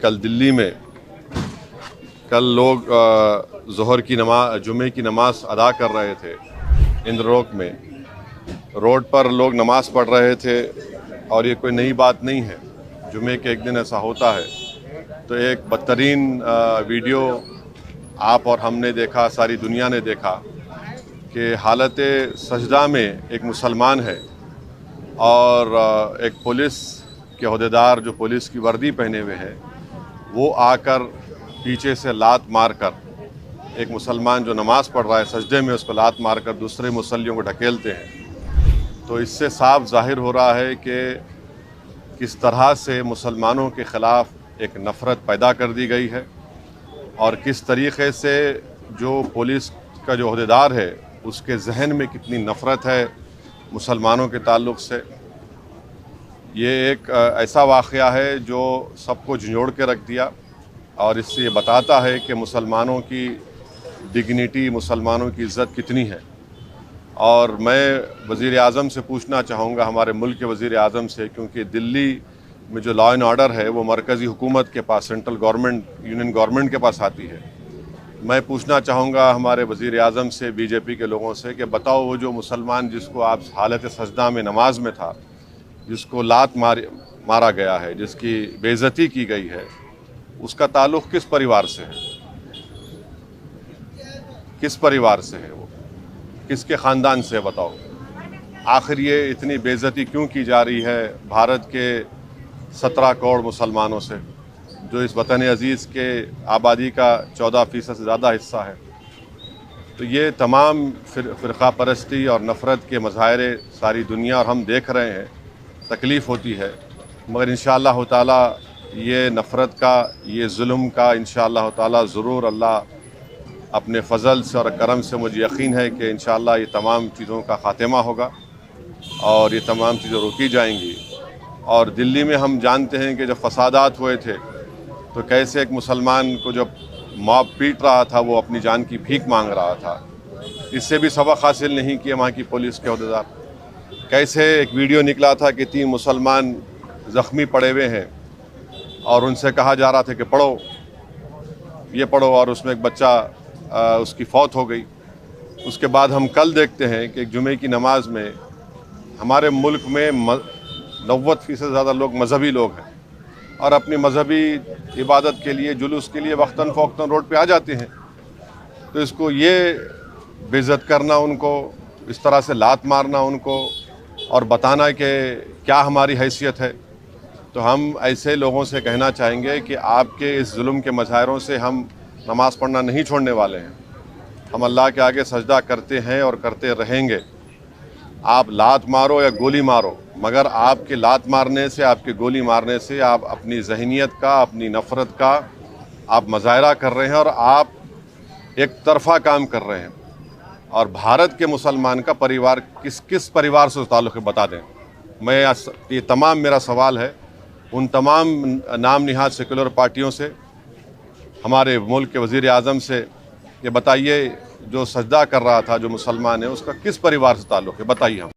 कल दिल्ली में कल लोग ज़ोहर की नमाज जुमे की नमाज अदा कर रहे थे। इंद्रलोक में रोड पर लोग नमाज पढ़ रहे थे और ये कोई नई बात नहीं है, जुमे के एक दिन ऐसा होता है। तो एक बदतरीन वीडियो आप और हमने देखा, सारी दुनिया ने देखा कि हालत सजदा में एक मुसलमान है और एक पुलिस के अहदेदार जो पुलिस की वर्दी पहने हुए हैं वो आकर पीछे से लात मारकर एक मुसलमान जो नमाज़ पढ़ रहा है सजदे में उसको लात मारकर दूसरे मुसल्लियों को ढकेलते हैं। तो इससे साफ जाहिर हो रहा है कि किस तरह से मुसलमानों के ख़िलाफ़ एक नफ़रत पैदा कर दी गई है और किस तरीक़े से जो पुलिस का जो अहदेदार है उसके जहन में कितनी नफ़रत है मुसलमानों के ताल्लुक़ से। ये एक ऐसा वाक़या है जो सबको झंझोड़ के रख दिया और इससे ये बताता है कि मुसलमानों की डिग्निटी, मुसलमानों की इज़्ज़त कितनी है। और मैं वज़ीर आज़म से पूछना चाहूँगा, हमारे मुल्क के वज़ीर आज़म से, क्योंकि दिल्ली में जो लॉ एंड ऑर्डर है वो मरकज़ी हुकूमत के पास, सेंट्रल गवर्नमेंट, यूनियन गवर्नमेंट के पास आती है। मैं पूछना चाहूँगा हमारे वज़ीर आज़म से, बीजेपी के लोगों से, कि बताओ वो जो मुसलमान जिसको आप हालत सजदा में नमाज में था, जिसको लात मारा गया है, जिसकी बेइज्जती की गई है, उसका ताल्लुक़ किस परिवार से है? किस परिवार से है वो? किसके ख़ानदान से? बताओ। आखिर ये इतनी बेइज्जती क्यों की जा रही है भारत के 17 करोड़ मुसलमानों से, जो इस वतन अज़ीज़ के आबादी का 14% से ज़्यादा हिस्सा है? तो ये तमाम फ़िरक़ा परस्ती और नफ़रत के मज़ाहिरे सारी दुनिया और हम देख रहे हैं, तकलीफ़ होती है, मगर इंशाअल्लाह ताला ये नफ़रत का, ये जुल्म का इंशाअल्लाह ताला ज़रूर अल्लाह अपने फ़ज़ल से और करम से, मुझे यकीन है कि इंशाअल्लाह ये तमाम चीज़ों का ख़ात्मा होगा और ये तमाम चीज़ें रोकी जाएंगी। और दिल्ली में हम जानते हैं कि जब फ़सादात हुए थे तो कैसे एक मुसलमान को जब मॉब पीट रहा था वो अपनी जान की भीख मांग रहा था। इससे भी सबक हासिल नहीं किए वहाँ की पुलिस के अहदेदार। कैसे एक वीडियो निकला था कि 3 मुसलमान ज़ख्मी पड़े हुए हैं और उनसे कहा जा रहा था कि पढ़ो, ये पढ़ो, और उसमें एक बच्चा उसकी फौत हो गई। उसके बाद हम कल देखते हैं कि एक जुमे की नमाज में हमारे मुल्क में 90% से ज़्यादा लोग मजहबी लोग हैं और अपनी मजहबी इबादत के लिए, जुलूस के लिए वक्तन फ़ौक्तन रोड पे आ जाते हैं। तो इसको ये बेइज्जत करना, उनको इस तरह से लात मारना उनको और बताना कि क्या हमारी हैसियत है, तो हम ऐसे लोगों से कहना चाहेंगे कि आपके इस जुल्म के मज़ाहिरों से हम नमाज पढ़ना नहीं छोड़ने वाले हैं। हम अल्लाह के आगे सजदा करते हैं और करते रहेंगे। आप लात मारो या गोली मारो, मगर आपके लात मारने से, आपके गोली मारने से आप अपनी ज़हनियत का, अपनी नफ़रत का आप मज़ाहिरा कर रहे हैं और आप एक तरफ़ा काम कर रहे हैं। और भारत के मुसलमान का परिवार किस परिवार से ताल्लुक़ है बता दें। मैं ये तमाम मेरा सवाल है उन तमाम नाम निहाद सेकुलर पार्टियों से, हमारे मुल्क के वज़ीर आज़म से, कि बताइए जो सजदा कर रहा था जो मुसलमान है उसका किस परिवार से ताल्लुक़ है, बताइए हम।